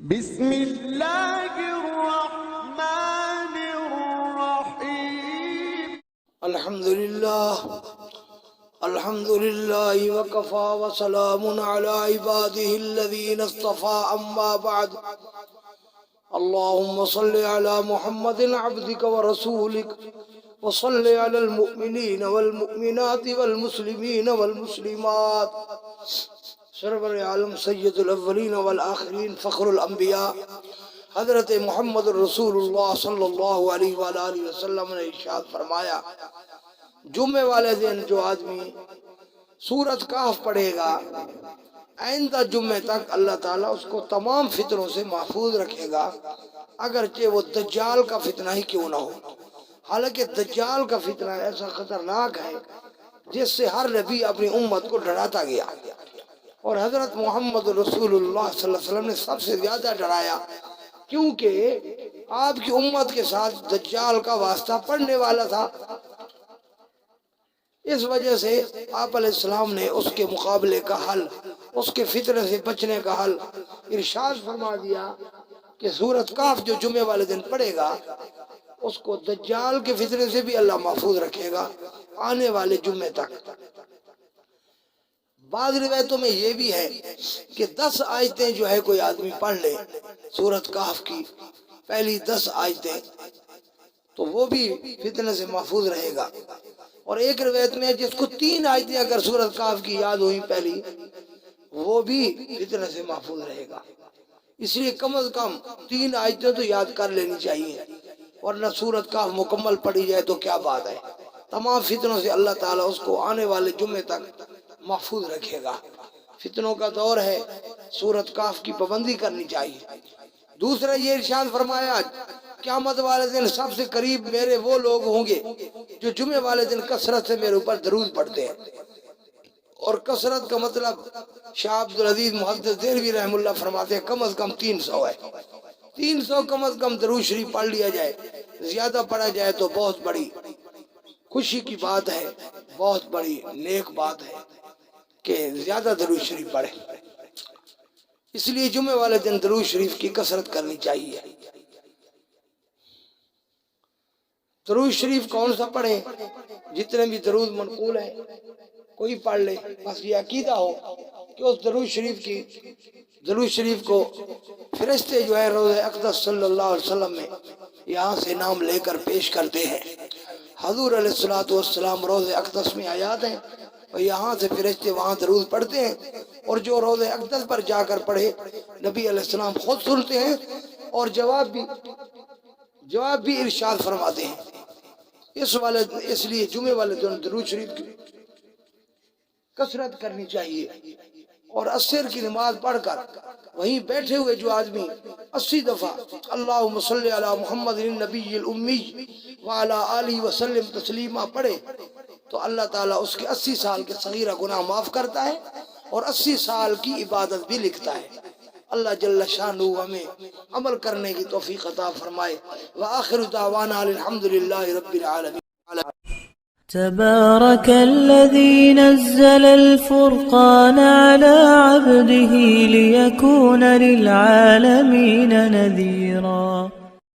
بسم اللہ الرحمن الرحیم الحمدللہ وکفا وسلام علی عباده الذین اصطفى اما بعد اللہم صل علی محمد عبدک ورسولک وصل علی المؤمنین والمؤمنات والمسلمین والمسلمات سرور عالم سید الاولین والآخرین فخر الانبیاء حضرت محمد رسول اللہ صلی اللہ علیہ وآلہ وسلم نے ارشاد فرمایا، جمعے والے دن جو آدمی سورۃ کہف پڑھے گا آئندہ جمعے تک اللہ تعالیٰ اس کو تمام فتنوں سے محفوظ رکھے گا، اگرچہ وہ دجال کا فتنہ ہی کیوں نہ ہو۔ حالانکہ دجال کا فتنہ ایسا خطرناک ہے جس سے ہر نبی اپنی امت کو ڈراتا گیا، اور حضرت محمد رسول اللہ صلی اللہ علیہ وسلم نے سب سے زیادہ ڈرایا، کیونکہ آپ کی امت کے ساتھ دجال کا واسطہ پڑنے والا تھا۔ اس وجہ سے آپ علیہ السلام نے اس کے مقابلے کا حل، اس کے فتنہ سے بچنے کا حل ارشاد فرما دیا کہ سورۃ کہف جو جمعے والے دن پڑھے گا اس کو دجال کے فتنے سے بھی اللہ محفوظ رکھے گا آنے والے جمعے تک۔ بعض روایتوں میں یہ بھی ہے کہ 10 آیتیں جو ہے کوئی آدمی پڑھ لے سورۃ کہف کی پہلی 10 آیتیں تو وہ بھی فتنہ سے محفوظ رہے گا، اور ایک روایت میں جس کو 3 آیتیں اگر سورۃ کہف کی یاد ہوئی پہلی وہ بھی فتنہ سے محفوظ رہے گا۔ اس لیے کم از کم 3 آیتیں تو یاد کر لینی چاہیے، ورنہ سورۃ کہف مکمل پڑھی جائے تو کیا بات ہے، تمام فتنوں سے اللہ تعالیٰ اس کو آنے والے جمعے تک محفوظ رکھے گا۔ فتنوں کا دور ہے، سورۃ کہف کی پابندی کرنی چاہیے۔ دوسرا یہ ارشاد فرمایا، قیامت والے دن سب سے قریب میرے وہ لوگ ہوں گے جو جمعے والے دن کثرت سے میرے اوپر درود پڑھتے ہیں، اور کثرت کا مطلب شاہ عبدالعزیز محدث دہلوی رحم اللہ فرماتے ہیں کم از کم 300 ہے، 300 کم از کم درود شریف پڑھ لیا جائے، زیادہ پڑھا جائے تو بہت بڑی خوشی کی بات ہے، بہت بڑی نیک بات ہے کہ زیادہ درود شریف پڑھے۔ اس لیے جمعے والے دن درود شریف کی کثرت کرنی چاہیے۔ درود شریف کون سا پڑھے؟ جتنے بھی درود منقول ہیں کوئی پڑھ لے، بس یہ عقیدہ ہو کہ اس درود شریف کو فرشتے جو ہے روضہ اقدس صلی اللہ علیہ وسلم میں یہاں سے نام لے کر پیش کرتے ہیں۔ حضور علیہ السلام روضہ اقدس میں آیات ہیں اور یہاں سے فرشتے وہاں درود پڑھتے ہیں، اور جو روضہ اقدس پر جا کر پڑھے نبی علیہ السلام خود سنتے ہیں اور جواب بھی ارشاد فرماتے ہیں۔ اس لیے جمعے والے دن درود شریف کی کثرت کرنی چاہیے، اور عصر کی نماز پڑھ کر وہیں بیٹھے ہوئے جو آدمی 80 دفعہ اللہم صلی علی محمد النبی الامی وعلی آلہ وسلم تسلیمہ پڑھے تو اللہ تعالیٰ اس کے 80 سال کے صغیرہ گناہ معاف کرتا ہے اور 80 سال کی عبادت بھی لکھتا ہے۔ اللہ جل شانہ ہمیں عمل کرنے کی توفیق عطا فرمائے۔ وآخر دعوانا الحمدللہ رب العالمین۔ تبارك الذي نزل الفرقان على عبده ليكون للعالمين نذيرا